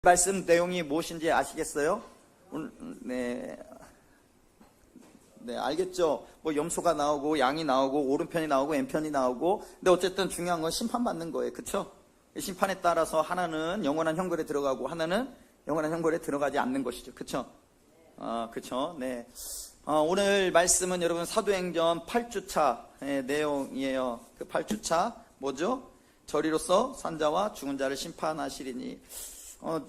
말씀 내용이 무엇인지 아시겠어요? 네, 알겠죠? 뭐 염소가 나오고 양이 나오고 오른편이 나오고 왼편이 나오고, 근데 어쨌든 중요한 건 심판받는 거예요. 그쵸? 심판에 따라서 하나는 영원한 형벌에 들어가고 하나는 영원한 형벌에 들어가지 않는 것이죠. 그쵸? 그쵸? 네. 오늘 말씀은 여러분 사도행전 8주차 내용이에요. 그 8주차 뭐죠? 저리로서 산자와 죽은 자를 심판하시리니.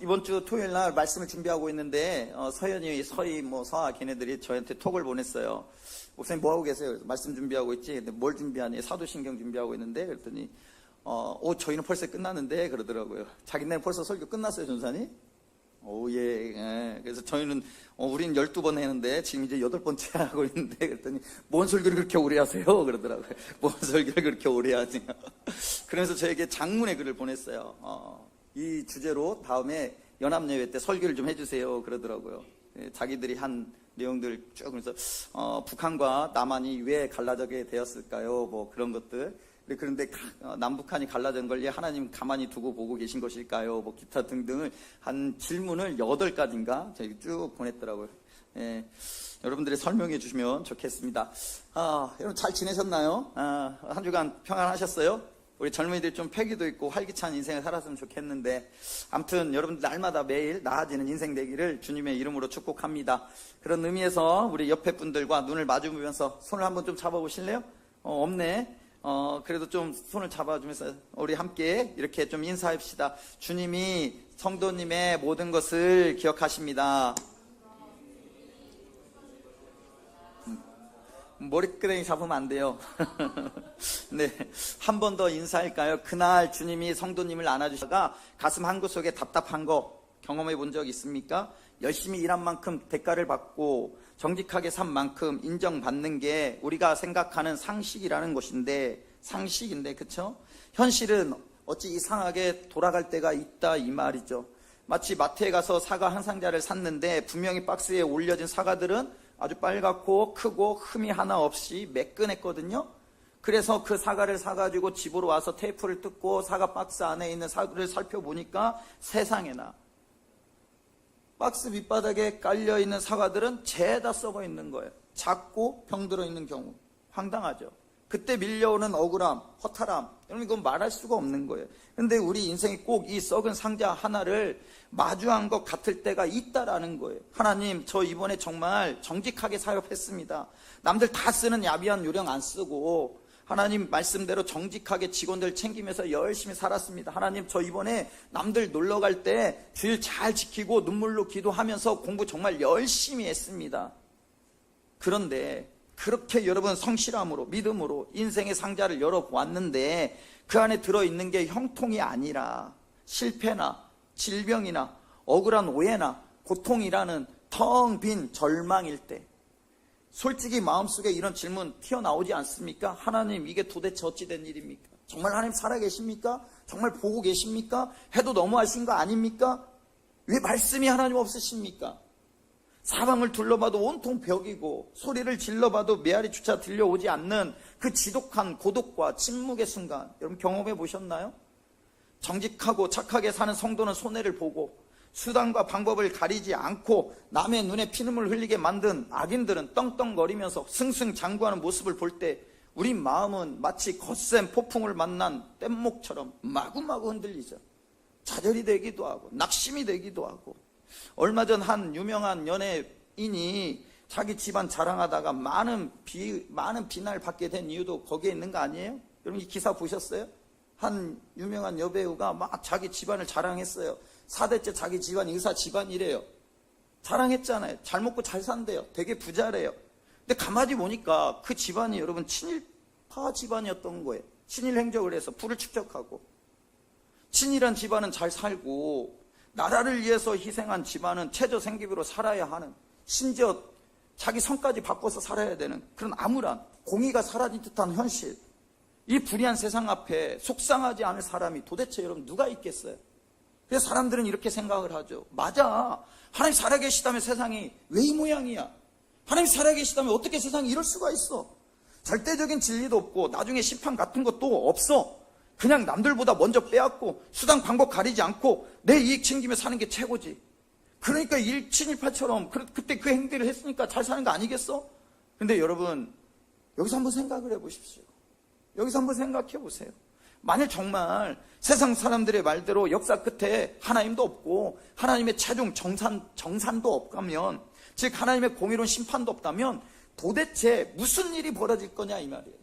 이번 주 토요일 날 말씀을 준비하고 있는데, 서현이, 서희, 서아 걔네들이 저한테 톡을 보냈어요. 목사님 뭐 하고 계세요? 그래서 말씀 준비하고 있지. 근데 뭘 준비하니? 사도신경 준비하고 있는데, 그랬더니, 저희는 벌써 끝났는데, 그러더라고요. 자기네는 벌써 설교 끝났어요, 전사님? 예. 그래서 저희는, 우리는 12번 했는데, 지금 이제 8번째 하고 있는데, 그랬더니, 뭔 설교를 그렇게 오래 하세요? 그러더라고요. 뭔 설교를 그렇게 오래 하세요? 그러면서 저에게 장문의 글을 보냈어요. 이 주제로 다음에 연합예배 때 설교를 좀 해주세요. 그러더라고요. 자기들이 한 내용들 쭉. 그래서 북한과 남한이 왜 갈라지게 되었을까요? 뭐 그런 것들. 그런데 남북한이 갈라진 걸 하나님 가만히 두고 보고 계신 것일까요? 뭐 기타 등등을 한 질문을 8가지인가 저희 쭉 보냈더라고요. 여러분들이 설명해 주시면 좋겠습니다. 여러분 잘 지내셨나요? 한 주간 평안하셨어요? 우리 젊은이들 좀 패기도 있고 활기찬 인생을 살았으면 좋겠는데, 아무튼 여러분들 날마다 매일 나아지는 인생 되기를 주님의 이름으로 축복합니다. 그런 의미에서 우리 옆에 분들과 눈을 마주보면서 손을 한번 좀 잡아보실래요? 없네. 그래도 좀 손을 잡아주면서 우리 함께 이렇게 좀 인사합시다. 주님이 성도님의 모든 것을 기억하십니다. 머리끄댕이 잡으면 안 돼요. 네, 한 번 더 인사할까요? 그날 주님이 성도님을 안아주시다가 가슴 한 구석에 답답한 거 경험해 본 적 있습니까? 열심히 일한 만큼 대가를 받고 정직하게 산 만큼 인정받는 게 우리가 생각하는 상식이라는 것인데, 상식인데, 그쵸? 현실은 어찌 이상하게 돌아갈 때가 있다 이 말이죠. 마치 마트에 가서 사과 한 상자를 샀는데 분명히 박스에 올려진 사과들은 아주 빨갛고 크고 흠이 하나 없이 매끈했거든요. 그래서 그 사과를 사가지고 집으로 와서 테이프를 뜯고 사과 박스 안에 있는 사과를 살펴보니까 세상에나 박스 밑바닥에 깔려있는 사과들은 죄다 썩어 있는 거예요. 작고 병들어 있는 경우. 황당하죠. 그때 밀려오는 억울함, 허탈함, 여러분 이건 말할 수가 없는 거예요. 근데 우리 인생이 꼭 이 썩은 상자 하나를 마주한 것 같을 때가 있다라는 거예요. 하나님, 저 이번에 정말 정직하게 사역했습니다. 남들 다 쓰는 야비한 요령 안 쓰고 하나님 말씀대로 정직하게 직원들 챙기면서 열심히 살았습니다. 하나님, 저 이번에 남들 놀러 갈 때 주일 잘 지키고 눈물로 기도하면서 공부 정말 열심히 했습니다. 그런데 그렇게 여러분 성실함으로 믿음으로 인생의 상자를 열어보았는데 그 안에 들어있는 게 형통이 아니라 실패나 질병이나 억울한 오해나 고통이라는 텅 빈 절망일 때, 솔직히 마음속에 이런 질문 튀어나오지 않습니까? 하나님, 이게 도대체 어찌 된 일입니까? 정말 하나님 살아계십니까? 정말 보고 계십니까? 해도 너무하신 거 아닙니까? 왜 말씀이 하나님 없으십니까? 사방을 둘러봐도 온통 벽이고 소리를 질러봐도 메아리조차 들려오지 않는 그 지독한 고독과 침묵의 순간, 여러분 경험해 보셨나요? 정직하고 착하게 사는 성도는 손해를 보고 수단과 방법을 가리지 않고 남의 눈에 피눈물 흘리게 만든 악인들은 떵떵거리면서 승승장구하는 모습을 볼 때 우리 마음은 마치 거센 폭풍을 만난 뗏목처럼 마구마구 흔들리죠. 좌절이 되기도 하고 낙심이 되기도 하고. 얼마 전 한 유명한 연예인이 자기 집안 자랑하다가 많은 비난을 받게 된 이유도 거기에 있는 거 아니에요? 여러분 이 기사 보셨어요? 한 유명한 여배우가 막 자기 집안을 자랑했어요. 4대째 자기 집안이 의사 집안이래요. 자랑했잖아요. 잘 먹고 잘 산대요. 되게 부자래요. 근데 가만히 보니까 그 집안이 여러분 친일파 집안이었던 거예요. 친일 행적을 해서 부를 축적하고, 친일한 집안은 잘 살고 나라를 위해서 희생한 집안은 최저 생계비로 살아야 하는, 심지어 자기 성까지 바꿔서 살아야 되는 그런 암울한 공의가 사라진 듯한 현실, 이 불의한 세상 앞에 속상하지 않을 사람이 도대체 여러분 누가 있겠어요? 그래서 사람들은 이렇게 생각을 하죠. 맞아, 하나님 살아계시다면 세상이 왜 이 모양이야? 하나님 살아계시다면 어떻게 세상이 이럴 수가 있어? 절대적인 진리도 없고 나중에 심판 같은 것도 없어. 그냥 남들보다 먼저 빼앗고 수당 방법 가리지 않고 내 이익 챙기며 사는 게 최고지. 그러니까 친일파처럼 그때 그 행위를 했으니까 잘 사는 거 아니겠어? 근데 여러분, 여기서 한번 생각을 해보십시오. 여기서 한번 생각해 보세요. 만일 정말 세상 사람들의 말대로 역사 끝에 하나님도 없고 하나님의 최종 정산도 없다면, 즉 하나님의 공의로운 심판도 없다면 도대체 무슨 일이 벌어질 거냐 이 말이에요.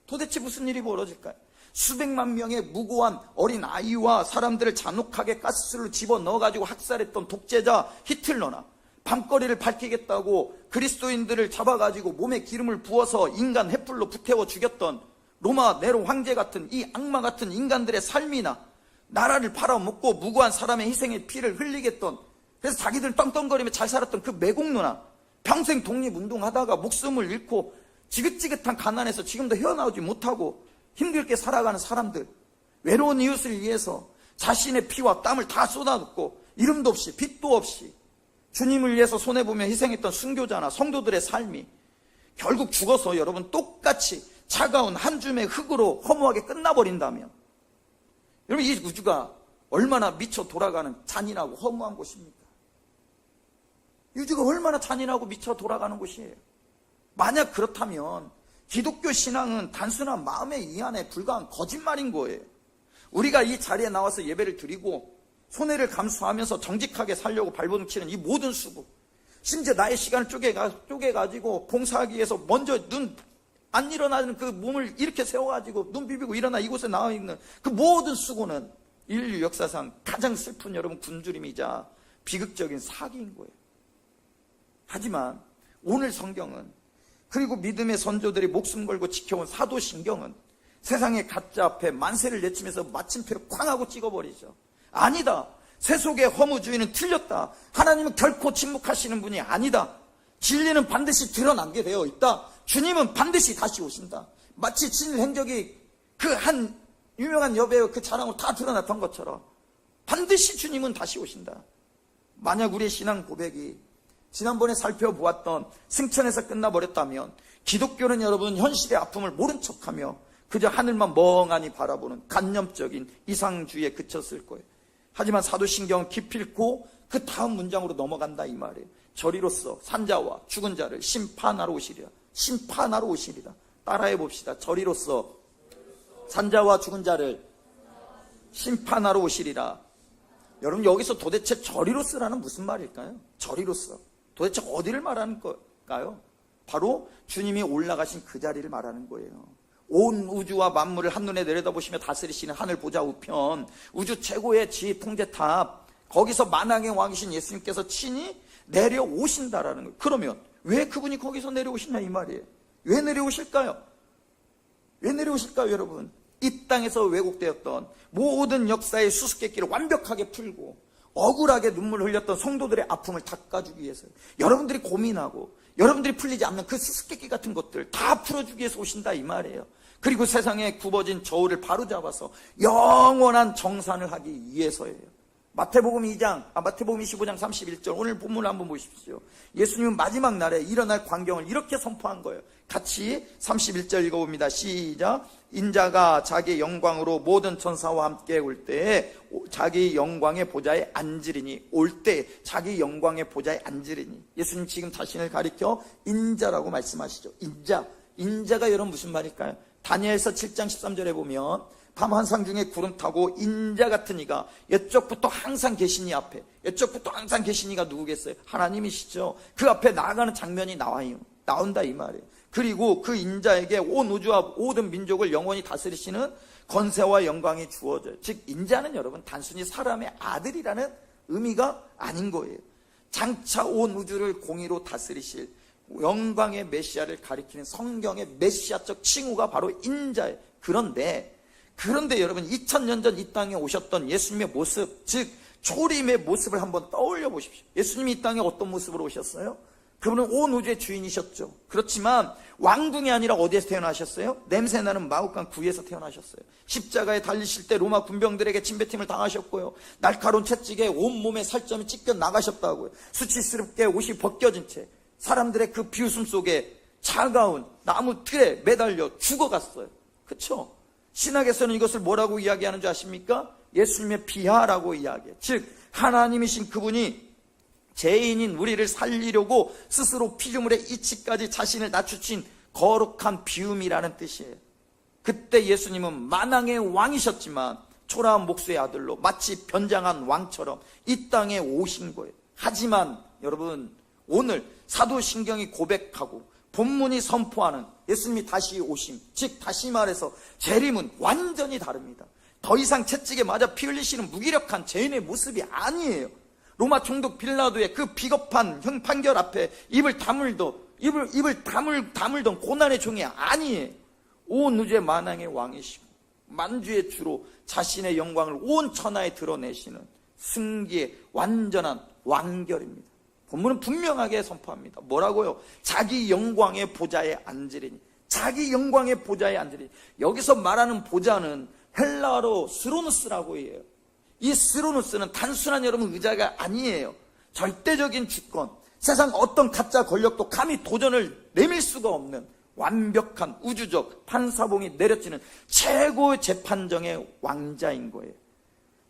도대체 무슨 일이 벌어질까요? 수백만 명의 무고한 어린 아이와 사람들을 잔혹하게 가스로 집어넣어가지고 학살했던 독재자 히틀러나, 밤거리를 밝히겠다고 그리스도인들을 잡아가지고 몸에 기름을 부어서 인간 횃불로 불태워 죽였던 로마 네로 황제 같은 이 악마 같은 인간들의 삶이나, 나라를 팔아먹고 무고한 사람의 희생의 피를 흘리게 했던, 그래서 자기들 떵떵거리며 잘 살았던 그 매국노나, 평생 독립운동하다가 목숨을 잃고 지긋지긋한 가난에서 지금도 헤어나오지 못하고 힘들게 살아가는 사람들, 외로운 이웃을 위해서 자신의 피와 땀을 다 쏟아붓고 이름도 없이 빚도 없이 주님을 위해서 손해보며 희생했던 순교자나 성도들의 삶이 결국 죽어서 여러분 똑같이 차가운 한 줌의 흙으로 허무하게 끝나버린다면, 여러분 이 우주가 얼마나 미쳐 돌아가는 잔인하고 허무한 곳입니까? 우주가 얼마나 잔인하고 미쳐 돌아가는 곳이에요. 만약 그렇다면 기독교 신앙은 단순한 마음의 이한에 불과한 거짓말인 거예요. 우리가 이 자리에 나와서 예배를 드리고 손해를 감수하면서 정직하게 살려고 발버둥치는 이 모든 수고, 심지어 나의 시간을 쪼개가지고 봉사하기 위해서 먼저 안 일어나는 그 몸을 이렇게 세워가지고 눈 비비고 일어나 이곳에 나와 있는 그 모든 수고는 인류 역사상 가장 슬픈 여러분 굶주림이자 비극적인 사기인 거예요. 하지만 오늘 성경은, 그리고 믿음의 선조들이 목숨 걸고 지켜온 사도신경은 세상의 가짜 앞에 만세를 내치면서 마침표를 쾅 하고 찍어버리죠. 아니다, 세속의 허무주의는 틀렸다, 하나님은 결코 침묵하시는 분이 아니다, 진리는 반드시 드러나게 되어 있다, 주님은 반드시 다시 오신다. 마치 진일 행적이 그 한 유명한 여배우 그 자랑으로 다 드러났던 것처럼 반드시 주님은 다시 오신다. 만약 우리의 신앙 고백이 지난번에 살펴보았던 승천에서 끝나버렸다면 기독교는 여러분 현실의 아픔을 모른 척하며 그저 하늘만 멍하니 바라보는 간념적인 이상주의에 그쳤을 거예요. 하지만 사도신경은 기필코 그 다음 문장으로 넘어간다 이 말이에요. 저리로서 산자와 죽은 자를 심판하러 오시리라. 심판하러 오시리라. 따라해 봅시다. 저리로서 산자와 죽은 자를 심판하러 오시리라. 여러분 여기서 도대체 저리로서라는 무슨 말일까요? 저리로서 도대체 어디를 말하는 걸까요? 바로 주님이 올라가신 그 자리를 말하는 거예요. 온 우주와 만물을 한눈에 내려다보시며 다스리시는 하늘 보좌 우편, 우주 최고의 지휘 통제탑, 거기서 만왕의 왕이신 예수님께서 친히 내려오신다라는 거예요. 그러면 왜 그분이 거기서 내려오시냐 이 말이에요. 왜 내려오실까요? 왜 내려오실까요 여러분? 이 땅에서 왜곡되었던 모든 역사의 수수께끼를 완벽하게 풀고 억울하게 눈물을 흘렸던 성도들의 아픔을 닦아주기 위해서, 여러분들이 고민하고 여러분들이 풀리지 않는 그 수수께끼 같은 것들 다 풀어주기 위해서 오신다 이 말이에요. 그리고 세상에 굽어진 저울을 바로잡아서 영원한 정산을 하기 위해서예요. 마태복음 25장 31절 오늘 본문을 한번 보십시오. 예수님은 마지막 날에 일어날 광경을 이렇게 선포한 거예요. 같이 31절 읽어봅니다. 시작. 인자가 자기 영광으로 모든 천사와 함께 올 때에 자기 영광의 보좌에 앉으리니, 올 때 자기 영광의 보좌에 앉으리니. 예수님 지금 자신을 가리켜 인자라고 말씀하시죠. 인자가 여러분 무슨 말일까요? 다니엘서 7장 13절에 보면 밤 환상 중에 구름 타고 인자 같은 이가 옛적부터 항상 계신 이 앞에, 옛적부터 항상 계신 이가 누구겠어요? 하나님이시죠. 그 앞에 나아가는 장면이 나온다 이 말이에요. 그리고 그 인자에게 온 우주와 모든 민족을 영원히 다스리시는 권세와 영광이 주어져요. 즉 인자는 여러분 단순히 사람의 아들이라는 의미가 아닌 거예요. 장차 온 우주를 공의로 다스리실 영광의 메시아를 가리키는 성경의 메시아적 칭후가 바로 인자예요. 그런데 여러분 2000년 전 이 땅에 오셨던 예수님의 모습, 즉 초림의 모습을 한번 떠올려 보십시오. 예수님이 이 땅에 어떤 모습으로 오셨어요? 그분은 온 우주의 주인이셨죠. 그렇지만 왕궁이 아니라 어디에서 태어나셨어요? 냄새나는 마흑강 구에서 태어나셨어요. 십자가에 달리실 때 로마 군병들에게 침뱉음을 당하셨고요, 날카로운 채찍에 온몸에 살점이 찢겨 나가셨다고요. 수치스럽게 옷이 벗겨진 채 사람들의 그 비웃음 속에 차가운 나무 틀에 매달려 죽어갔어요. 그렇죠? 신학에서는 이것을 뭐라고 이야기하는 줄 아십니까? 예수님의 비하라고 이야기해요. 즉 하나님이신 그분이 죄인인 우리를 살리려고 스스로 피조물의 이치까지 자신을 낮추신 거룩한 비움이라는 뜻이에요. 그때 예수님은 만왕의 왕이셨지만 초라한 목수의 아들로 마치 변장한 왕처럼 이 땅에 오신 거예요. 하지만 여러분, 오늘 사도신경이 고백하고 본문이 선포하는 예수님이 다시 오심, 즉 다시 말해서 재림은 완전히 다릅니다. 더 이상 채찍에 맞아 피 흘리시는 무기력한 죄인의 모습이 아니에요. 로마 총독 빌라도의 그 비겁한 판결 앞에 입을 다물던 고난의 종이 아니에요. 온 우주의 만왕의 왕이시고 만주의 주로 자신의 영광을 온 천하에 드러내시는 승기의 완전한 완결입니다. 본문은 분명하게 선포합니다. 뭐라고요? 자기 영광의 보좌에 앉으리니. 자기 영광의 보좌에 앉으리니. 여기서 말하는 보좌는 헬라어로 스로누스라고 해요. 이 스로누스는 단순한 여러분 의자가 아니에요. 절대적인 주권, 세상 어떤 가짜 권력도 감히 도전을 내밀 수가 없는 완벽한 우주적 판사봉이 내려지는 최고의 재판정의 왕자인 거예요.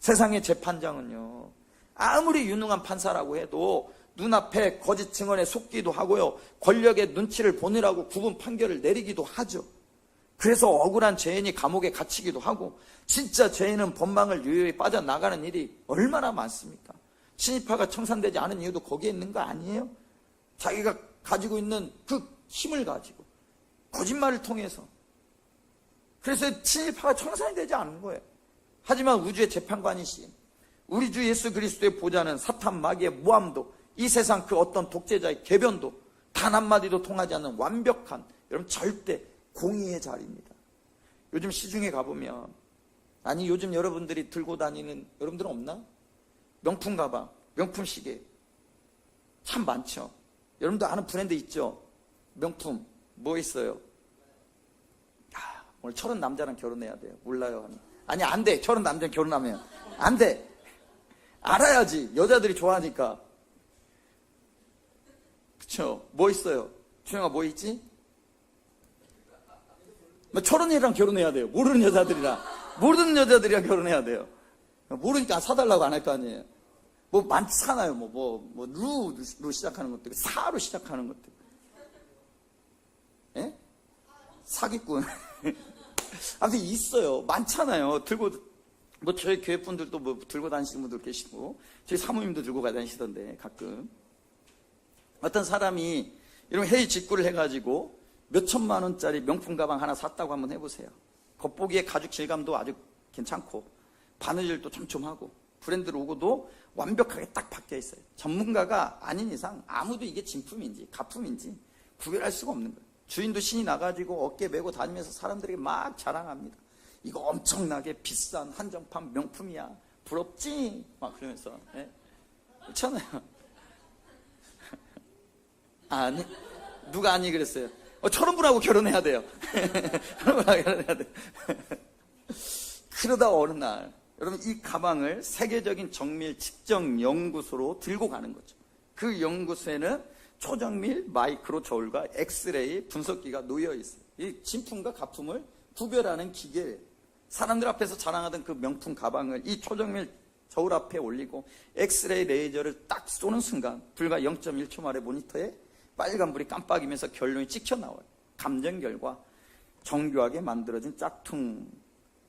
세상의 재판장은요, 아무리 유능한 판사라고 해도 눈앞에 거짓 증언에 속기도 하고요, 권력의 눈치를 보느라고 구분 판결을 내리기도 하죠. 그래서 억울한 죄인이 감옥에 갇히기도 하고, 진짜 죄인은 법망을 유유히 빠져나가는 일이 얼마나 많습니까? 친일파가 청산되지 않은 이유도 거기에 있는 거 아니에요? 자기가 가지고 있는 그 힘을 가지고 거짓말을 통해서. 그래서 친일파가 청산이 되지 않은 거예요. 하지만 우주의 재판관이신 우리 주 예수 그리스도의 보좌는 사탄 마귀의 모함도, 이 세상 그 어떤 독재자의 개변도 단 한마디도 통하지 않는 완벽한, 여러분 절대 공의의 자리입니다. 요즘 시중에 가보면, 아니 요즘 여러분들이 들고 다니는, 여러분들은 없나? 명품 가방, 명품 시계 참 많죠. 여러분도 아는 브랜드 있죠? 명품 뭐 있어요? 야, 오늘 저런 남자랑 결혼해야 돼요. 몰라요? 아니 안 돼. 저런 남자랑 결혼하면 안 돼. 알아야지. 여자들이 좋아하니까. 그쵸? 뭐 있어요? 주영아 뭐 있지? 저런 애랑 결혼해야 돼요. 모르는 여자들이랑 결혼해야 돼요. 모르니까 사달라고 안 할 거 아니에요. 뭐 많잖아요. 루로 시작하는 것들, 사로 시작하는 것들. 예? 사기꾼. 아무튼 있어요. 많잖아요. 들고, 저희 교회 분들도 들고 다니시는 분들 계시고, 저희 사모님도 들고 다니시던데, 가끔. 어떤 사람이 이런 회의 직구를 해가지고 몇 천만 원짜리 명품 가방 하나 샀다고 한번 해보세요. 겉보기에 가죽 질감도 아주 괜찮고, 바느질도 촘촘하고, 브랜드 로고도 완벽하게 딱 박혀 있어요. 전문가가 아닌 이상 아무도 이게 진품인지 가품인지 구별할 수가 없는 거예요. 주인도 신이 나가지고 어깨 메고 다니면서 사람들에게 막 자랑합니다. 이거 엄청나게 비싼 한정판 명품이야. 부럽지? 막 그러면서. 예? 그렇잖아요. 아니, 누가 아니 그랬어요? 저런 분하고 결혼해야 돼요. 저런 분하고 결혼해야 돼요. 그러다 어느 날, 여러분 이 가방을 세계적인 정밀 측정 연구소로 들고 가는 거죠. 그 연구소에는 초정밀 마이크로 저울과 엑스레이 분석기가 놓여 있어요. 이 진품과 가품을 구별하는 기계예요. 사람들 앞에서 자랑하던 그 명품 가방을 이 초정밀 저울 앞에 올리고 엑스레이 레이저를 딱 쏘는 순간 불과 0.1초 만에 모니터에 빨간불이 깜빡이면서 결론이 찍혀 나와요. 감정 결과 정교하게 만들어진 짝퉁.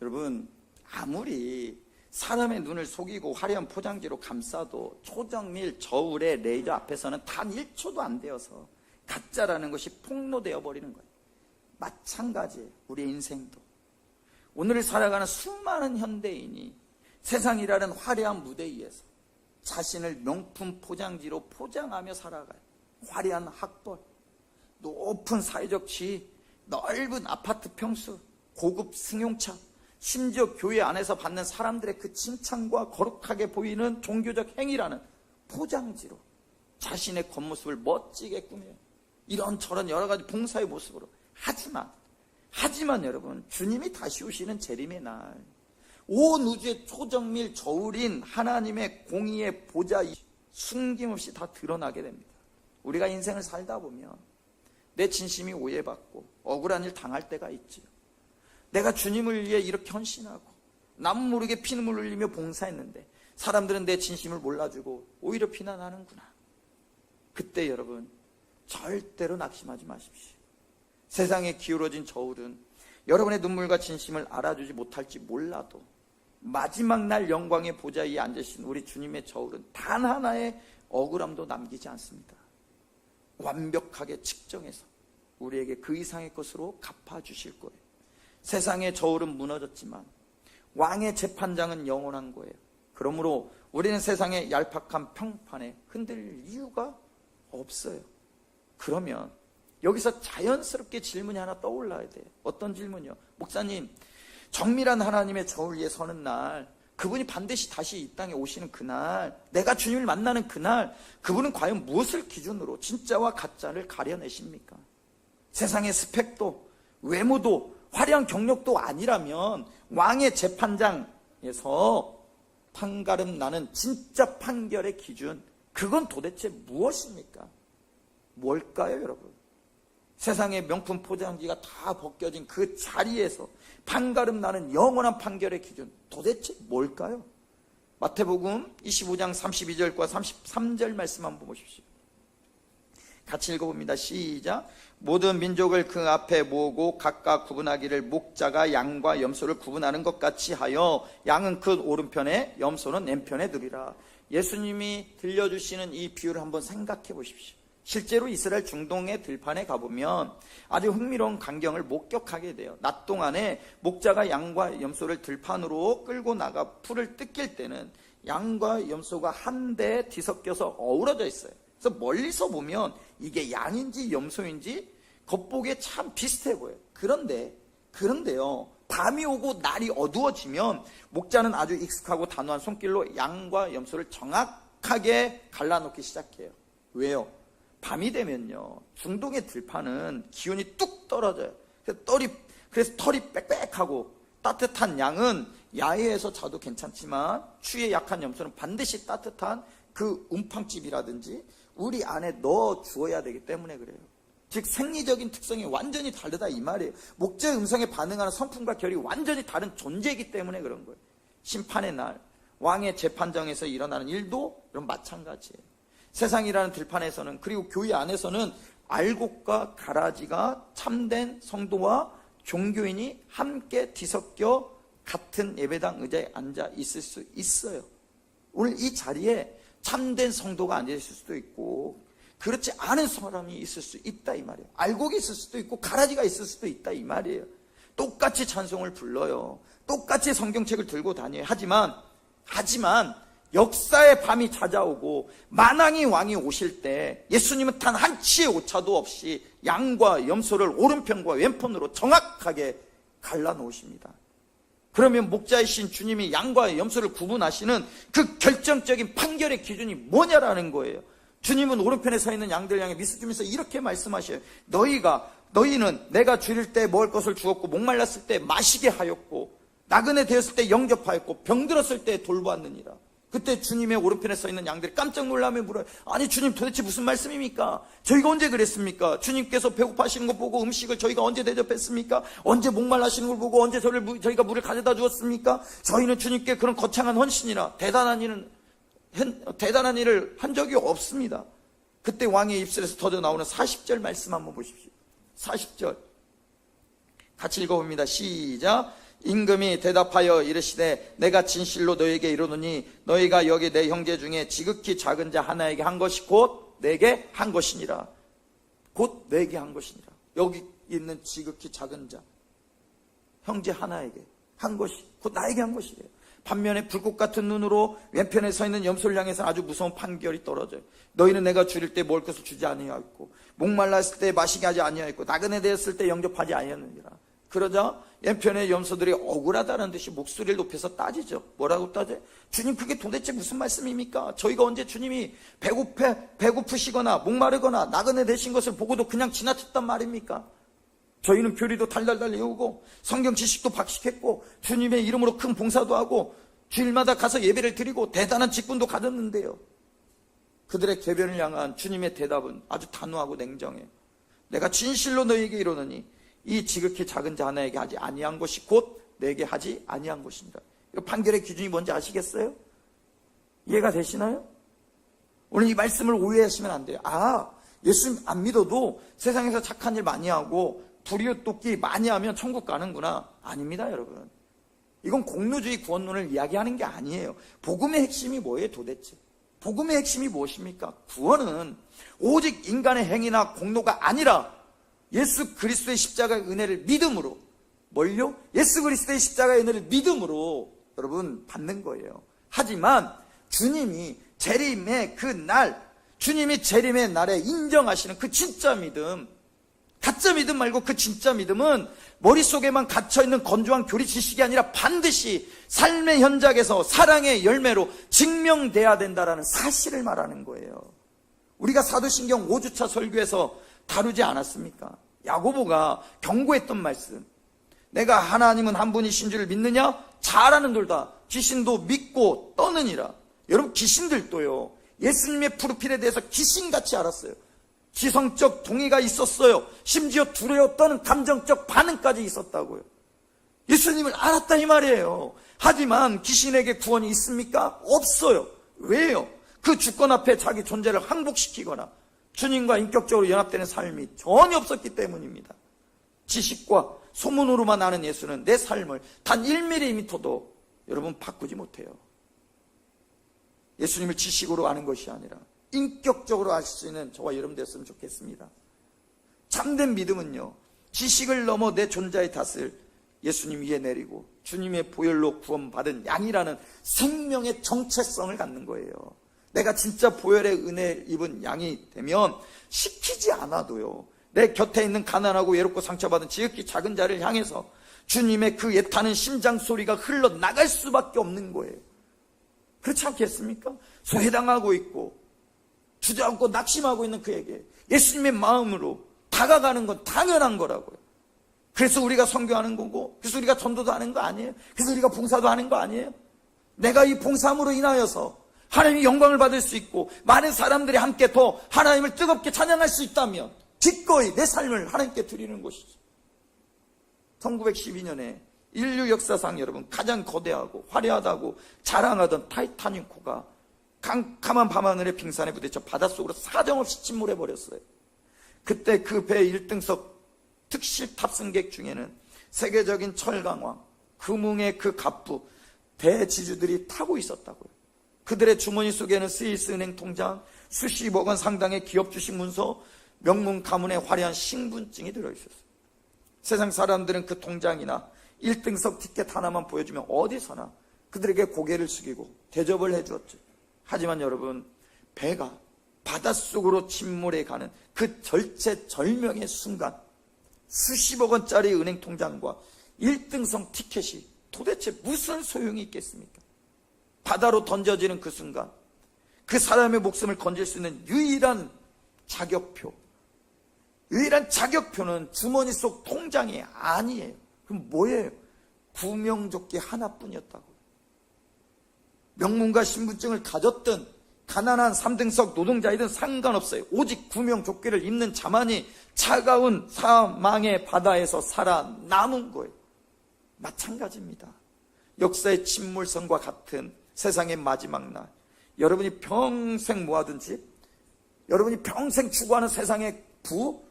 여러분, 아무리 사람의 눈을 속이고 화려한 포장지로 감싸도 초정밀 저울의 레이저 앞에서는 단 1초도 안 되어서 가짜라는 것이 폭로되어 버리는 거예요. 마찬가지예요. 우리의 인생도. 오늘을 살아가는 수많은 현대인이 세상이라는 화려한 무대 위에서 자신을 명품 포장지로 포장하며 살아가요. 화려한 학벌, 높은 사회적 지위, 넓은 아파트 평수, 고급 승용차, 심지어 교회 안에서 받는 사람들의 그 칭찬과 거룩하게 보이는 종교적 행위라는 포장지로 자신의 겉모습을 멋지게 꾸며요. 이런저런 여러 가지 봉사의 모습으로. 하지만 여러분, 주님이 다시 오시는 재림의 날, 온 우주의 초정밀 저울인 하나님의 공의의 보좌 숨김없이 다 드러나게 됩니다. 우리가 인생을 살다 보면 내 진심이 오해받고 억울한 일 당할 때가 있지요. 내가 주님을 위해 이렇게 헌신하고 남 모르게 피눈물을 흘리며 봉사했는데 사람들은 내 진심을 몰라주고 오히려 비난하는구나. 그때 여러분 절대로 낙심하지 마십시오. 세상에 기울어진 저울은 여러분의 눈물과 진심을 알아주지 못할지 몰라도 마지막 날 영광의 보좌 위에 앉으신 우리 주님의 저울은 단 하나의 억울함도 남기지 않습니다. 완벽하게 측정해서 우리에게 그 이상의 것으로 갚아주실 거예요. 세상의 저울은 무너졌지만 왕의 재판장은 영원한 거예요. 그러므로 우리는 세상의 얄팍한 평판에 흔들릴 이유가 없어요. 그러면 여기서 자연스럽게 질문이 하나 떠올라야 돼요. 어떤 질문이요? 목사님, 정밀한 하나님의 저울 위에 서는 날, 그분이 반드시 다시 이 땅에 오시는 그날, 내가 주님을 만나는 그날, 그분은 과연 무엇을 기준으로 진짜와 가짜를 가려내십니까? 세상의 스펙도 외모도 화려한 경력도 아니라면 왕의 재판장에서 판가름 나는 진짜 판결의 기준, 그건 도대체 무엇입니까? 뭘까요, 여러분? 세상의 명품 포장지가 다 벗겨진 그 자리에서 판가름 나는 영원한 판결의 기준, 도대체 뭘까요? 마태복음 25장 32절과 33절 말씀 한번 보십시오. 같이 읽어봅니다. 시작. 모든 민족을 그 앞에 모으고 각각 구분하기를 목자가 양과 염소를 구분하는 것 같이 하여 양은 그 오른편에 염소는 왼편에 두리라. 예수님이 들려주시는 이 비유를 한번 생각해 보십시오. 실제로 이스라엘 중동의 들판에 가보면 아주 흥미로운 광경을 목격하게 돼요. 낮 동안에 목자가 양과 염소를 들판으로 끌고 나가 풀을 뜯길 때는 양과 염소가 한데 뒤섞여서 어우러져 있어요. 그래서 멀리서 보면 이게 양인지 염소인지 겉보기에 참 비슷해 보여요. 그런데요, 밤이 오고 날이 어두워지면 목자는 아주 익숙하고 단호한 손길로 양과 염소를 정확하게 갈라놓기 시작해요. 왜요? 밤이 되면요, 중동의 들판은 기온이 뚝 떨어져요. 그래서 털이 빽빽하고 따뜻한 양은 야외에서 자도 괜찮지만 추위에 약한 염소는 반드시 따뜻한 그 움팡집이라든지 우리 안에 넣어 주어야 되기 때문에 그래요. 즉 생리적인 특성이 완전히 다르다 이 말이에요. 목자의 음성에 반응하는 성품과 결이 완전히 다른 존재이기 때문에 그런 거예요. 심판의 날 왕의 재판장에서 일어나는 일도 그런 마찬가지예요. 세상이라는 들판에서는, 그리고 교회 안에서는 알곡과 가라지가 참된 성도와 종교인이 함께 뒤섞여 같은 예배당 의자에 앉아 있을 수 있어요. 오늘 이 자리에 참된 성도가 앉아 있을 수도 있고 그렇지 않은 사람이 있을 수 있다 이 말이에요. 알곡이 있을 수도 있고 가라지가 있을 수도 있다 이 말이에요. 똑같이 찬송을 불러요. 똑같이 성경책을 들고 다녀요. 하지만 역사의 밤이 찾아오고 만왕의 왕이 오실 때 예수님은 단 한 치의 오차도 없이 양과 염소를 오른편과 왼편으로 정확하게 갈라놓으십니다. 그러면 목자이신 주님이 양과 염소를 구분하시는 그 결정적인 판결의 기준이 뭐냐라는 거예요. 주님은 오른편에 서 있는 양들 향해 미소 주면서 이렇게 말씀하셔요. 너희는 내가 줄일 때 먹을 것을 주었고 목말랐을 때 마시게 하였고 나그네 되었을 때 영접하였고 병들었을 때 돌보았느니라. 그때 주님의 오른편에 서 있는 양들이 깜짝 놀라며 물어요. 아니 주님 도대체 무슨 말씀입니까? 저희가 언제 그랬습니까? 주님께서 배고파하시는 거 보고 음식을 저희가 언제 대접했습니까? 언제 목말라시는 걸 보고 언제 저희가 물을 가져다 주었습니까? 저희는 주님께 그런 거창한 헌신이나 대단한 일을 한 적이 없습니다. 그때 왕의 입술에서 터져 나오는 40절 말씀 한번 보십시오. 40절 같이 읽어봅니다. 시작. 임금이 대답하여 이르시되 내가 진실로 너에게 이르노니 너희가 여기 내 형제 중에 지극히 작은 자 하나에게 한 것이 곧 내게 한 것이니라. 곧 내게 한 것이니라. 여기 있는 지극히 작은 자 형제 하나에게 한 것이 곧 나에게 한 것이래요. 반면에 불꽃 같은 눈으로 왼편에 서 있는 염소를 향해서 아주 무서운 판결이 떨어져요. 너희는 내가 줄일 때 먹을 것을 주지 아니하였고 목말랐을 때 마시게 하지 아니하였고 나그네 되었을 때 영접하지 아니하였느니라. 그러자 왼편의 염소들이 억울하다는 듯이 목소리를 높여서 따지죠. 뭐라고 따져요? 주님 그게 도대체 무슨 말씀입니까? 저희가 언제 주님이 배고프시거나 목마르거나 나그네 되신 것을 보고도 그냥 지나쳤단 말입니까? 저희는 교리도 달달달 외우고 성경 지식도 박식했고 주님의 이름으로 큰 봉사도 하고 주일마다 가서 예배를 드리고 대단한 직분도 가졌는데요. 그들의 궤변을 향한 주님의 대답은 아주 단호하고 냉정해요. 내가 진실로 너희에게 이르노니 이 지극히 작은 자 하나에게 하지 아니한 것이 곧 내게 하지 아니한 것이니라. 이 판결의 기준이 뭔지 아시겠어요? 이해가 되시나요? 오늘 이 말씀을 오해하시면 안 돼요. 예수님 안 믿어도 세상에서 착한 일 많이 하고 불이웃 돕기 많이 하면 천국 가는구나. 아닙니다, 여러분. 이건 공로주의 구원론을 이야기하는 게 아니에요. 복음의 핵심이 뭐예요, 도대체? 복음의 핵심이 무엇입니까? 구원은 오직 인간의 행위나 공로가 아니라 예수 그리스도의 십자가의 은혜를 믿음으로, 뭘요? 예수 그리스도의 십자가의 은혜를 믿음으로 여러분 받는 거예요. 하지만 주님이 재림의 그 날, 주님이 재림의 날에 인정하시는 그 진짜 믿음, 가짜 믿음 말고 그 진짜 믿음은 머릿속에만 갇혀있는 건조한 교리 지식이 아니라 반드시 삶의 현장에서 사랑의 열매로 증명돼야 된다는 사실을 말하는 거예요. 우리가 사도신경 5주차 설교에서 다루지 않았습니까? 야고보가 경고했던 말씀, 내가 하나님은 한 분이신 줄을 믿느냐? 잘하는 돌다 귀신도 믿고 떠느니라. 여러분, 귀신들도요, 예수님의 프로필에 대해서 귀신같이 알았어요. 지성적 동의가 있었어요. 심지어 두려워 떠는 감정적 반응까지 있었다고요. 예수님을 알았다 이 말이에요. 하지만 귀신에게 구원이 있습니까? 없어요. 왜요? 그 주권 앞에 자기 존재를 항복시키거나 주님과 인격적으로 연합되는 삶이 전혀 없었기 때문입니다. 지식과 소문으로만 아는 예수는 내 삶을 단 1mm도 여러분 바꾸지 못해요. 예수님을 지식으로 아는 것이 아니라 인격적으로 아실 수 있는 저와 여러분 됐으면 좋겠습니다. 참된 믿음은요, 지식을 넘어 내 존재의 탓을 예수님 위에 내리고 주님의 보혈로 구원받은 양이라는 생명의 정체성을 갖는 거예요. 내가 진짜 보혈의 은혜 입은 양이 되면 시키지 않아도요, 내 곁에 있는 가난하고 외롭고 상처받은 지극히 작은 자를 향해서 주님의 그 애타는 심장 소리가 흘러나갈 수밖에 없는 거예요. 그렇지 않겠습니까? 소외당하고 있고 주저앉고 낙심하고 있는 그에게 예수님의 마음으로 다가가는 건 당연한 거라고요. 그래서 우리가 선교하는 거고, 그래서 우리가 전도도 하는 거 아니에요? 그래서 우리가 봉사도 하는 거 아니에요? 내가 이 봉사함으로 인하여서 하나님의 영광을 받을 수 있고 많은 사람들이 함께 더 하나님을 뜨겁게 찬양할 수 있다면 기꺼이 내 삶을 하나님께 드리는 것이죠. 1912년에 인류 역사상 여러분 가장 거대하고 화려하다고 자랑하던 타이타닉호가 캄캄한 밤하늘의 빙산에 부딪혀 바닷속으로 사정없이 침몰해버렸어요. 그때 그 배 1등석 특실 탑승객 중에는 세계적인 철강왕, 금웅의 그 갑부, 대지주들이 타고 있었다고요. 그들의 주머니 속에는 스위스은행 통장, 수십억 원 상당의 기업 주식 문서, 명문 가문의 화려한 신분증이 들어있었어요. 세상 사람들은 그 통장이나 1등석 티켓 하나만 보여주면 어디서나 그들에게 고개를 숙이고 대접을 해주었죠. 하지만 여러분, 배가 바닷속으로 침몰해 가는 그 절체절명의 순간 수십억 원짜리 은행 통장과 1등석 티켓이 도대체 무슨 소용이 있겠습니까? 바다로 던져지는 그 순간 그 사람의 목숨을 건질 수 있는 유일한 자격표는 주머니 속 통장이 아니에요. 그럼 뭐예요? 구명조끼 하나뿐이었다고요. 명문과 신분증을 가졌든 가난한 3등석 노동자이든 상관없어요. 오직 구명조끼를 입는 자만이 차가운 사망의 바다에서 살아남은 거예요. 마찬가지입니다. 역사의 침몰선과 같은 세상의 마지막 날, 여러분이 평생 모아둔 집, 여러분이 평생 추구하는 세상의 부,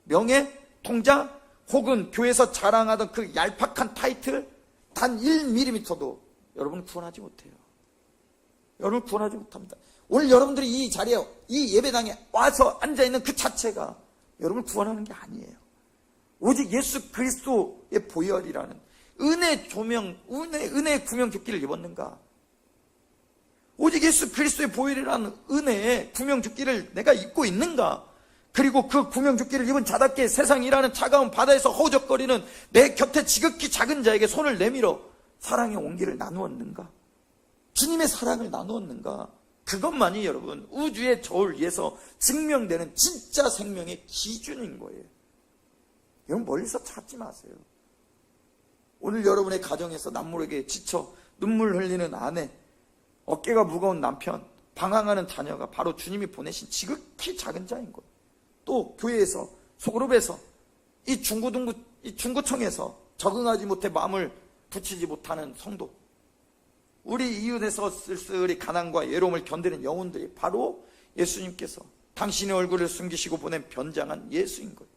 명예, 통장, 혹은 교회에서 자랑하던 그 얄팍한 타이틀, 단 1mm도 여러분은 구원하지 못해요. 여러분을 구원하지 못합니다. 오늘 여러분들이 이 자리에, 이 예배당에 와서 앉아있는 그 자체가 여러분을 구원하는 게 아니에요. 오직 예수 그리스도의 보혈이라는 은혜 조명, 은혜의 구명조끼를 입었는가? 오직 예수 그리스도의 보혈이라는 은혜의 구명조끼를 내가 입고 있는가? 그리고 그 구명조끼를 입은 자답게 세상이라는 차가운 바다에서 허우적거리는 내 곁에 지극히 작은 자에게 손을 내밀어 사랑의 온기를 나누었는가? 주님의 사랑을 나누었는가? 그것만이 여러분 우주의 저울 위에서 증명되는 진짜 생명의 기준인 거예요. 여러분 멀리서 찾지 마세요. 오늘 여러분의 가정에서 남모르게 지쳐 눈물 흘리는 아내, 어깨가 무거운 남편, 방황하는 자녀가 바로 주님이 보내신 지극히 작은 자인 거예요. 또 교회에서, 소그룹에서 이 중고등부 이 중구청에서 적응하지 못해 마음을 붙이지 못하는 성도, 우리 이웃에서 쓸쓸히 가난과 외로움을 견디는 영혼들이 바로 예수님께서 당신의 얼굴을 숨기시고 보낸 변장한 예수인 거예요.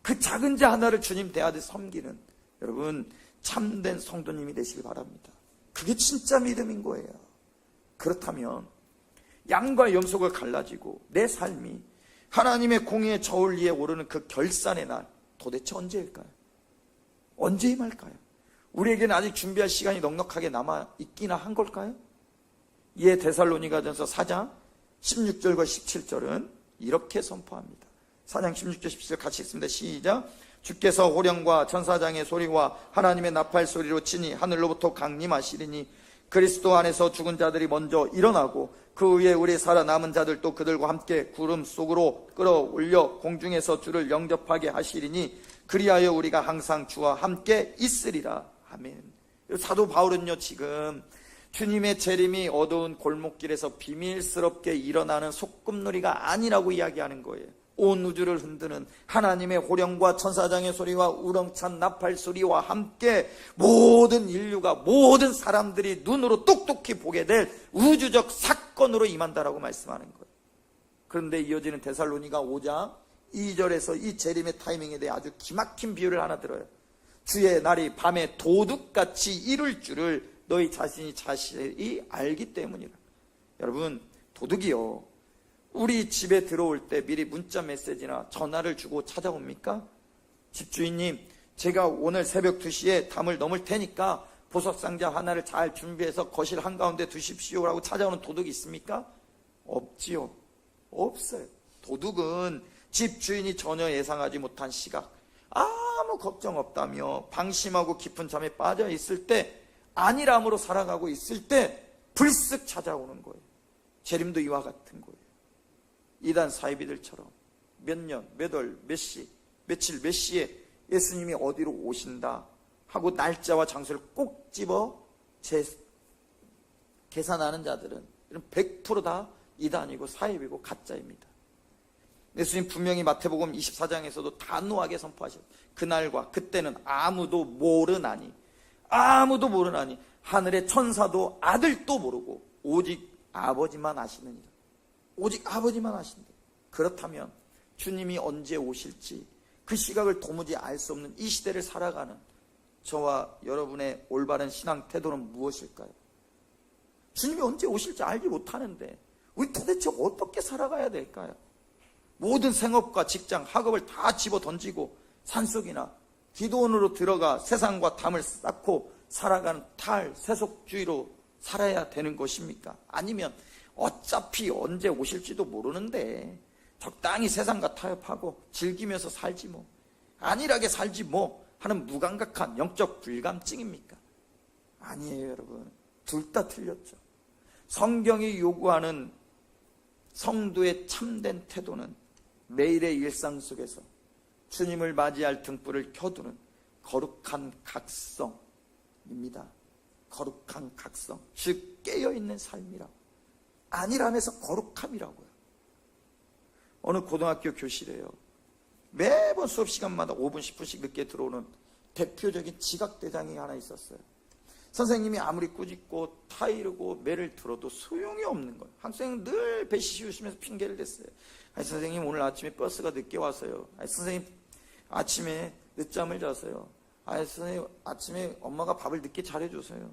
그 작은 자 하나를 주님 대하듯 섬기는 여러분 참된 성도님이 되시길 바랍니다. 그게 진짜 믿음인 거예요. 그렇다면 양과 염소가 갈라지고 내 삶이 하나님의 공의의 저울 위에 오르는 그 결산의 날 도대체 언제일까요? 언제 임할까요? 우리에게는 아직 준비할 시간이 넉넉하게 남아있기나 한 걸까요? 이에 데살로니가전서 4장 16절과 17절은 이렇게 선포합니다. 4장 16절 17절 같이 읽습니다. 시작. 주께서 호령과 천사장의 소리와 하나님의 나팔 소리로 치니 하늘로부터 강림하시리니 그리스도 안에서 죽은 자들이 먼저 일어나고 그 위에 우리 살아남은 자들도 그들과 함께 구름 속으로 끌어올려 공중에서 주를 영접하게 하시리니 그리하여 우리가 항상 주와 함께 있으리라. 아멘. 사도 바울은요, 지금 주님의 재림이 어두운 골목길에서 비밀스럽게 일어나는 소꿉놀이가 아니라고 이야기하는 거예요. 온 우주를 흔드는 하나님의 호령과 천사장의 소리와 우렁찬 나팔 소리와 함께 모든 인류가, 모든 사람들이 눈으로 똑똑히 보게 될 우주적 사건으로 임한다라고 말씀하는 거예요. 그런데 이어지는 데살로니가 5장 2절에서 이 재림의 타이밍에 대해 아주 기막힌 비유를 하나 들어요. 주의 날이 밤에 도둑같이 이룰 줄을 너희 자신이 알기 때문이라. 여러분, 도둑이요, 우리 집에 들어올 때 미리 문자 메시지나 전화를 주고 찾아옵니까? 집주인님, 제가 오늘 새벽 2시에 담을 넘을 테니까 보석상자 하나를 잘 준비해서 거실 한가운데 두십시오라고 찾아오는 도둑이 있습니까? 없지요. 없어요. 도둑은 집주인이 전혀 예상하지 못한 시각, 아무 걱정 없다며 방심하고 깊은 잠에 빠져 있을 때, 안일함으로 살아가고 있을 때 불쑥 찾아오는 거예요. 재림도 이와 같은 거예요. 이단 사이비들처럼 몇 년, 몇 월, 몇 시, 며칠, 몇 시에 예수님이 어디로 오신다 하고 날짜와 장소를 꼭 집어 계산하는 자들은 100% 다 이단이고 사이비고 가짜입니다. 예수님 분명히 마태복음 24장에서도 단호하게 선포하셨어요. 그날과 그때는 아무도 모르나니 하늘의 천사도 아들도 모르고 오직 아버지만 아시느니라. 오직 아버지만 아신다. 그렇다면 주님이 언제 오실지 그 시각을 도무지 알 수 없는 이 시대를 살아가는 저와 여러분의 올바른 신앙 태도는 무엇일까요? 주님이 언제 오실지 알지 못하는데 우리 도대체 어떻게 살아가야 될까요? 모든 생업과 직장, 학업을 다 집어 던지고 산속이나 기도원으로 들어가 세상과 담을 쌓고 살아가는 탈세속주의로 살아야 되는 것입니까? 아니면 어차피 언제 오실지도 모르는데 적당히 세상과 타협하고 즐기면서 살지 뭐, 안일하게 살지 뭐 하는 무감각한 영적 불감증입니까? 아니에요, 여러분. 둘 다 틀렸죠. 성경이 요구하는 성도의 참된 태도는 매일의 일상 속에서 주님을 맞이할 등불을 켜두는 거룩한 각성입니다. 거룩한 각성, 즉 깨어있는 삶이라고. 안일함에서 거룩함이라고요. 어느 고등학교 교실에요, 매번 수업 시간마다 5분 10분씩 늦게 들어오는 대표적인 지각대장이 하나 있었어요. 선생님이 아무리 꾸짖고 타이르고 매를 들어도 소용이 없는 거예요. 학생은 늘 배시 씌우시면서 핑계를 댔어요. 아니 선생님, 오늘 아침에 버스가 늦게 와서요. 아니 선생님, 아침에 늦잠을 자서요. 아니 선생님, 아침에 엄마가 밥을 늦게 차려줘서요.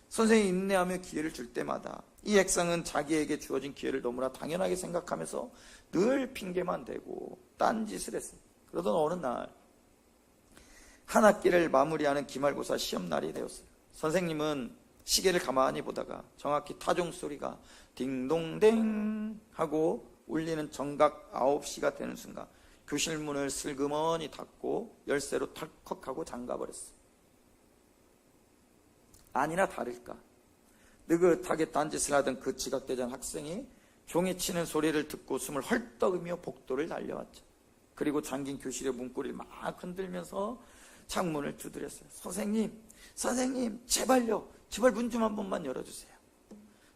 선생님이 인내하며 기회를 줄 때마다 이 학생은 자기에게 주어진 기회를 너무나 당연하게 생각하면서 늘 핑계만 대고 딴짓을 했어요. 그러던 어느 날 한 학기를 마무리하는 기말고사 시험날이 되었어요. 선생님은 시계를 가만히 보다가 정확히 타종 소리가 딩동댕 하고 울리는 정각 9시가 되는 순간 교실 문을 슬그머니 닫고 열쇠로 털컥하고 잠가버렸어요. 아니나 다를까, 느긋하게 딴짓을 하던 그 지각대장 학생이 종이 치는 소리를 듣고 숨을 헐떡이며 복도를 달려왔죠. 그리고 잠긴 교실의 문고리를 막 흔들면서 창문을 두드렸어요. 선생님, 제발요. 제발 문 좀 한 번만 열어주세요.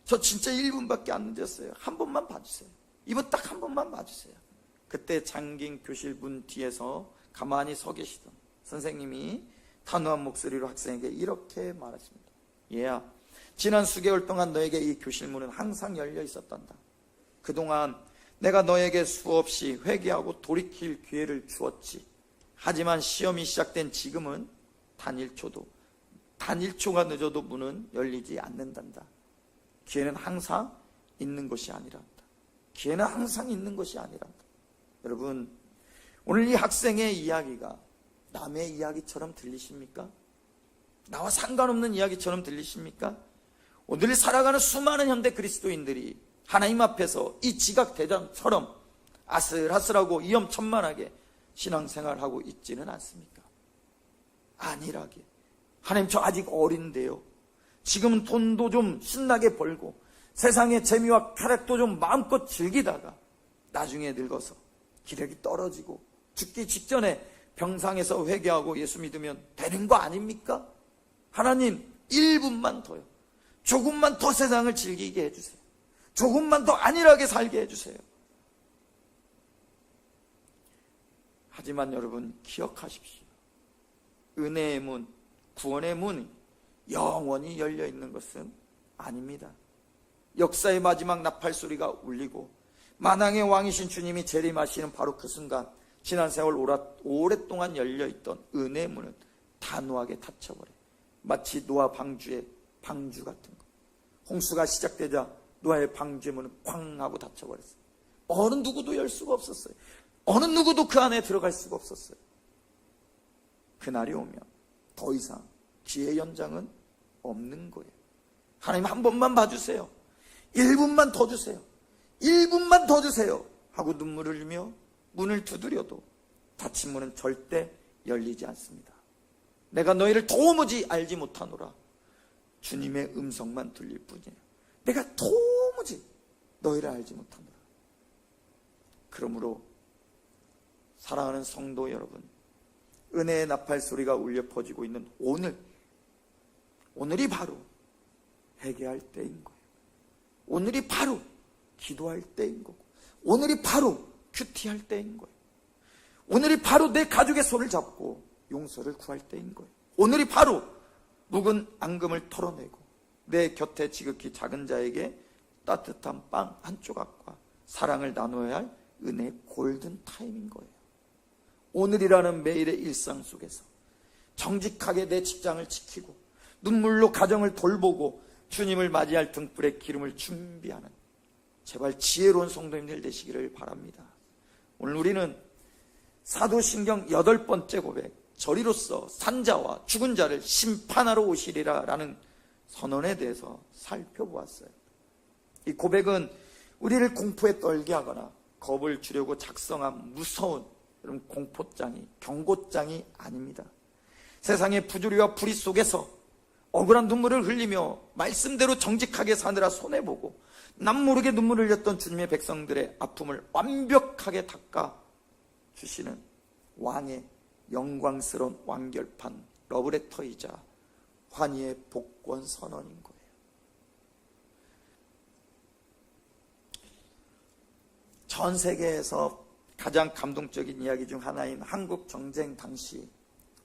저 진짜 1분밖에 안 늦었어요. 한 번만 봐주세요. 이번 딱 한 번만 봐주세요. 그때 잠긴 교실 문 뒤에서 가만히 서 계시던 선생님이 단호한 목소리로 학생에게 이렇게 말했습니다. 얘야, 지난 수개월 동안 너에게 이 교실문은 항상 열려 있었단다. 그동안 내가 너에게 수없이 회개하고 돌이킬 기회를 주었지. 하지만 시험이 시작된 지금은 단 1초가 늦어도 문은 열리지 않는단다. 기회는 항상 있는 것이 아니란다. 기회는 항상 있는 것이 아니란다. 여러분, 오늘 이 학생의 이야기가 남의 이야기처럼 들리십니까? 나와 상관없는 이야기처럼 들리십니까? 오늘 살아가는 수많은 현대 그리스도인들이 하나님 앞에서 이 지각대장처럼 아슬아슬하고 위험천만하게 신앙생활하고 있지는 않습니까? 안일하게, 하나님 저 아직 어린데요, 지금은 돈도 좀 신나게 벌고 세상의 재미와 쾌락도 좀 마음껏 즐기다가 나중에 늙어서 기력이 떨어지고 죽기 직전에 병상에서 회개하고 예수 믿으면 되는 거 아닙니까? 하나님 1분만 더요, 조금만 더 세상을 즐기게 해주세요. 조금만 더 안일하게 살게 해주세요. 하지만 여러분 기억하십시오. 은혜의 문, 구원의 문이 영원히 열려있는 것은 아닙니다. 역사의 마지막 나팔 소리가 울리고 만왕의 왕이신 주님이 재림하시는 바로 그 순간 지난 세월 오랫동안 열려있던 은혜의 문은 단호하게 닫혀버려요. 마치 노아 방주의 방주 같은 거. 홍수가 시작되자 노아의 방주의 문은 쾅 하고 닫혀버렸어요. 어느 누구도 열 수가 없었어요. 어느 누구도 그 안에 들어갈 수가 없었어요. 그날이 오면 더 이상 기회 연장은 없는 거예요. 하나님 한 번만 봐주세요. 1분만 더 주세요. 1분만 더 주세요 하고 눈물을 흘리며 문을 두드려도 닫힌 문은 절대 열리지 않습니다. 내가 너희를 도무지 알지 못하노라. 주님의 음성만 들릴 뿐이에요. 내가 도무지 너희를 알지 못하노라. 그러므로 사랑하는 성도 여러분, 은혜의 나팔 소리가 울려 퍼지고 있는 오늘이 바로 회개할 때인 거예요. 오늘이 바로 기도할 때인 거고, 오늘이 바로 큐티할 때인 거예요. 오늘이 바로 내 가족의 손을 잡고 용서를 구할 때인 거예요. 오늘이 바로 묵은 앙금을 털어내고 내 곁에 지극히 작은 자에게 따뜻한 빵 한 조각과 사랑을 나눠야 할 은혜의 골든 타임인 거예요. 오늘이라는 매일의 일상 속에서 정직하게 내 직장을 지키고 눈물로 가정을 돌보고 주님을 맞이할 등불에 기름을 준비하는 제발 지혜로운 성도님들 되시기를 바랍니다. 오늘 우리는 사도신경 8번째 고백, 저리로서 산자와 죽은 자를 심판하러 오시리라 라는 선언에 대해서 살펴보았어요. 이 고백은 우리를 공포에 떨게 하거나 겁을 주려고 작성한 무서운 공포장이, 경고장이 아닙니다. 세상의 부조리와 불의 속에서 억울한 눈물을 흘리며 말씀대로 정직하게 사느라 손해보고 남모르게 눈물을 흘렸던 주님의 백성들의 아픔을 완벽하게 닦아주시는 왕의 영광스러운 완결판 러브레터이자 환희의 복권 선언인 거예요. 전 세계에서 가장 감동적인 이야기 중 하나인 한국 정쟁 당시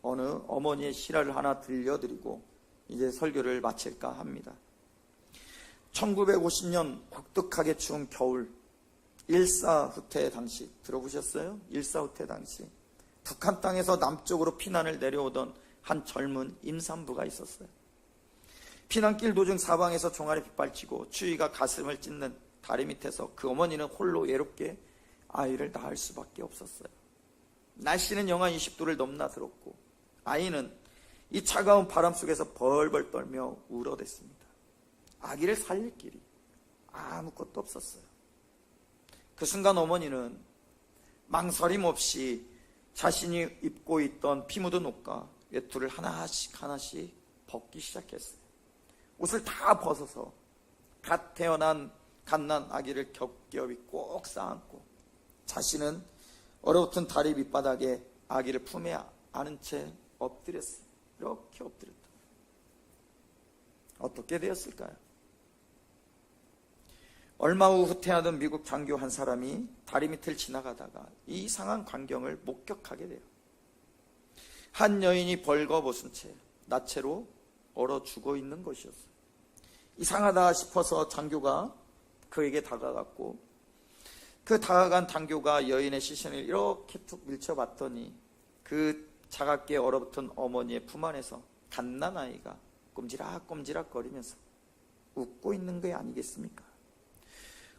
어느 어머니의 실화를 하나 들려드리고 이제 설교를 마칠까 합니다. 1950년 혹독하게 추운 겨울, 일사후퇴 당시 들어보셨어요? 일사후퇴 당시 북한 땅에서 남쪽으로 피난을 내려오던 한 젊은 임산부가 있었어요. 피난길 도중 사방에서 종아리 빗발치고 추위가 가슴을 찢는 다리 밑에서 그 어머니는 홀로 외롭게 아이를 낳을 수밖에 없었어요. 날씨는 영하 20도를 넘나들었고 아이는 이 차가운 바람 속에서 벌벌 떨며 울어댔습니다. 아기를 살릴 길이 아무것도 없었어요. 그 순간 어머니는 망설임 없이 자신이 입고 있던 피 묻은 옷과 외투를 하나씩 벗기 시작했어요. 옷을 다 벗어서 갓 태어난 갓난 아기를 겹겹이 꼭 쌓았고 자신은 얼어붙은 다리 밑바닥에 아기를 품에 안은 채 엎드렸어요. 이렇게 엎드렸다. 어떻게 되었을까요? 얼마 후 후퇴하던 미국 장교 한 사람이 다리 밑을 지나가다가 이 이상한 광경을 목격하게 돼요. 한 여인이 벌거벗은 채 나체로 얼어 죽어 있는 것이었어요. 이상하다 싶어서 장교가 그에게 다가갔고, 그 다가간 장교가 여인의 시신을 이렇게 툭 밀쳐봤더니 그 차갑게 얼어붙은 어머니의 품 안에서 갓난아이가 꼼지락꼼지락 거리면서 웃고 있는 게 아니겠습니까?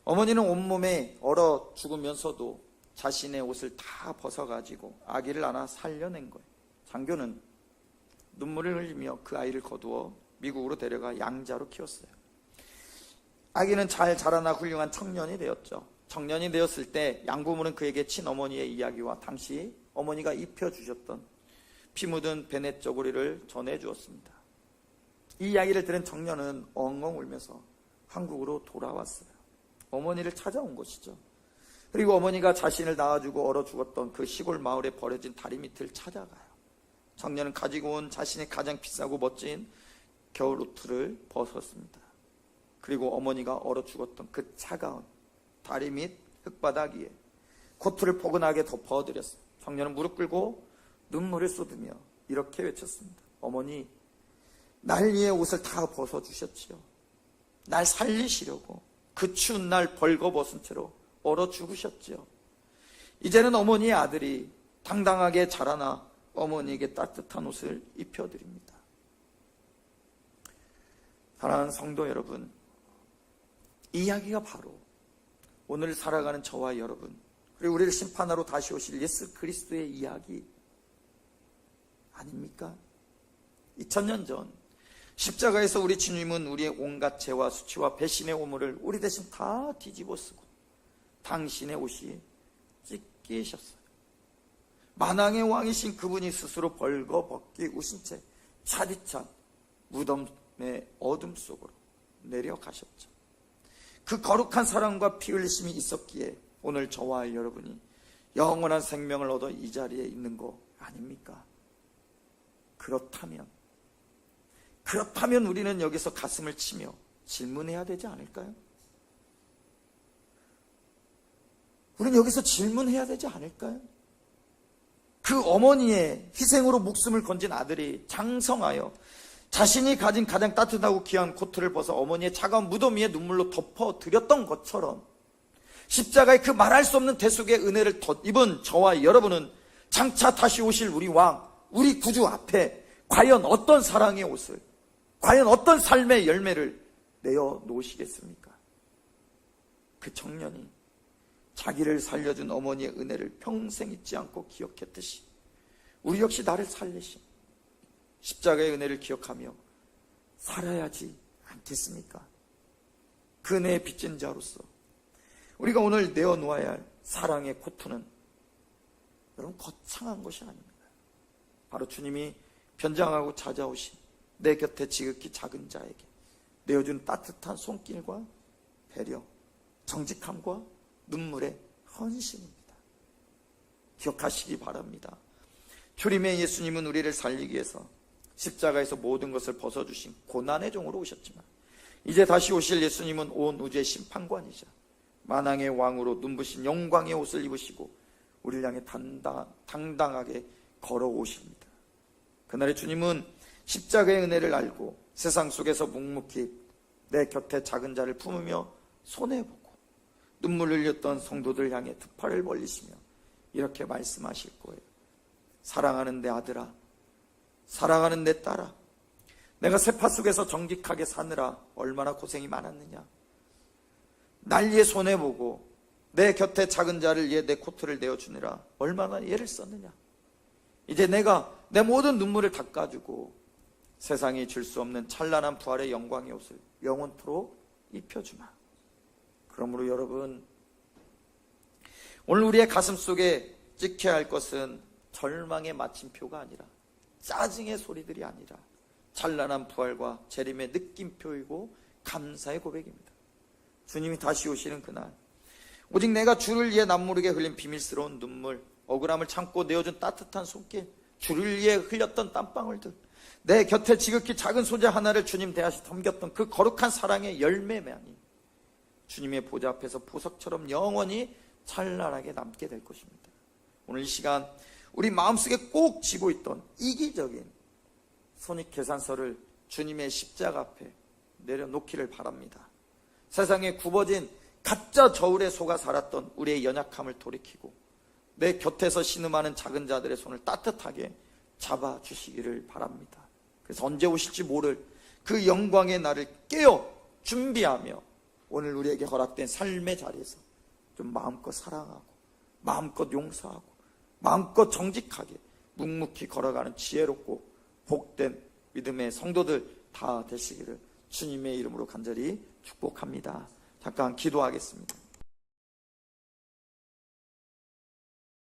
어머니는 온몸에 얼어 죽으면서도 자신의 옷을 다 벗어가지고 아기를 안아 살려낸 거예요. 장교는 눈물을 흘리며 그 아이를 거두어 미국으로 데려가 양자로 키웠어요. 아기는 잘 자라나 훌륭한 청년이 되었죠. 청년이 되었을 때 양부모는 그에게 친어머니의 이야기와 당시 어머니가 입혀주셨던 피 묻은 베넷 저고리를 전해주었습니다. 이 이야기를 들은 청년은 엉엉 울면서 한국으로 돌아왔어요. 어머니를 찾아온 것이죠. 그리고 어머니가 자신을 낳아주고 얼어 죽었던 그 시골 마을에 버려진 다리 밑을 찾아가요. 청년은 가지고 온 자신의 가장 비싸고 멋진 겨울 옷을 벗었습니다. 그리고 어머니가 얼어 죽었던 그 차가운 다리 밑 흙바닥 위에 코트를 포근하게 덮어드렸어요. 청년은 무릎 꿇고 눈물을 쏟으며 이렇게 외쳤습니다. 어머니, 날 위해 옷을 다 벗어주셨지요. 날 살리시려고 그 추운 날 벌거벗은 채로 얼어 죽으셨지요. 이제는 어머니의 아들이 당당하게 자라나 어머니에게 따뜻한 옷을 입혀드립니다. 사랑하는 성도 여러분, 이 이야기가 바로 오늘 살아가는 저와 여러분, 그리고 우리를 심판하러 다시 오실 예수 그리스도의 이야기 아닙니까? 2000년 전 십자가에서 우리 주님은 우리의 온갖 죄와 수치와 배신의 오물을 우리 대신 다 뒤집어 쓰고 당신의 옷이 찢기셨어요. 만왕의 왕이신 그분이 스스로 벌거벗기 우신 채 차디찬 무덤의 어둠 속으로 내려가셨죠. 그 거룩한 사랑과 피 흘리심이 있었기에 오늘 저와 여러분이 영원한 생명을 얻어 이 자리에 있는 거 아닙니까? 그렇다면 우리는 여기서 가슴을 치며 질문해야 되지 않을까요? 우리는 여기서 질문해야 되지 않을까요? 그 어머니의 희생으로 목숨을 건진 아들이 장성하여 자신이 가진 가장 따뜻하고 귀한 코트를 벗어 어머니의 차가운 무덤 위에 눈물로 덮어드렸던 것처럼 십자가의 그 말할 수 없는 대속의 은혜를 덧입은 저와 여러분은 장차 다시 오실 우리 왕, 우리 구주 앞에 과연 어떤 사랑의 옷을, 과연 어떤 삶의 열매를 내어 놓으시겠습니까? 그 청년이 자기를 살려준 어머니의 은혜를 평생 잊지 않고 기억했듯이 우리 역시 나를 살리신 십자가의 은혜를 기억하며 살아야지 않겠습니까? 그 은혜에 빚진 자로서 우리가 오늘 내어놓아야 할 사랑의 코트는 여러분 거창한 것이 아닙니다. 바로 주님이 변장하고 찾아오신 내 곁에 지극히 작은 자에게 내어준 따뜻한 손길과 배려, 정직함과 눈물의 헌신입니다. 기억하시기 바랍니다. 주님의 예수님은 우리를 살리기 위해서 십자가에서 모든 것을 벗어주신 고난의 종으로 오셨지만 이제 다시 오실 예수님은 온 우주의 심판관이자 만왕의 왕으로 눈부신 영광의 옷을 입으시고 우리를 향해 당당하게 걸어오십니다. 그날의 주님은 십자가의 은혜를 알고 세상 속에서 묵묵히 내 곁에 작은 자를 품으며 손해보고 눈물을 흘렸던 성도들 향해 두 팔을 벌리시며 이렇게 말씀하실 거예요. 사랑하는 내 아들아, 사랑하는 내 딸아, 내가 세파 속에서 정직하게 사느라 얼마나 고생이 많았느냐. 날 위해 손해보고 내 곁에 작은 자를 위해 내 코트를 내어주느라 얼마나 애를 썼느냐. 이제 내가 내 모든 눈물을 닦아주고 세상이 줄 수 없는 찬란한 부활의 영광의 옷을 영원토록 입혀주마. 그러므로 여러분, 오늘 우리의 가슴 속에 찍혀야 할 것은 절망의 마침표가 아니라 짜증의 소리들이 아니라 찬란한 부활과 재림의 느낌표이고 감사의 고백입니다. 주님이 다시 오시는 그날, 오직 내가 주를 위해 남모르게 흘린 비밀스러운 눈물, 억울함을 참고 내어준 따뜻한 손길, 주를 위해 흘렸던 땀방울들, 내 곁에 지극히 작은 소재 하나를 주님 대하시 섬겼던 그 거룩한 사랑의 열매만이 주님의 보좌 앞에서 보석처럼 영원히 찬란하게 남게 될 것입니다. 오늘 이 시간 우리 마음속에 꼭 쥐고 있던 이기적인 손익계산서를 주님의 십자가 앞에 내려놓기를 바랍니다. 세상에 굽어진 가짜 저울에 속아 살았던 우리의 연약함을 돌이키고 내 곁에서 신음하는 작은 자들의 손을 따뜻하게 잡아주시기를 바랍니다. 그래서 언제 오실지 모를 그 영광의 날을 깨어 준비하며 오늘 우리에게 허락된 삶의 자리에서 좀 마음껏 사랑하고 마음껏 용서하고 마음껏 정직하게 묵묵히 걸어가는 지혜롭고 복된 믿음의 성도들 다 되시기를 주님의 이름으로 간절히 축복합니다. 잠깐 기도하겠습니다.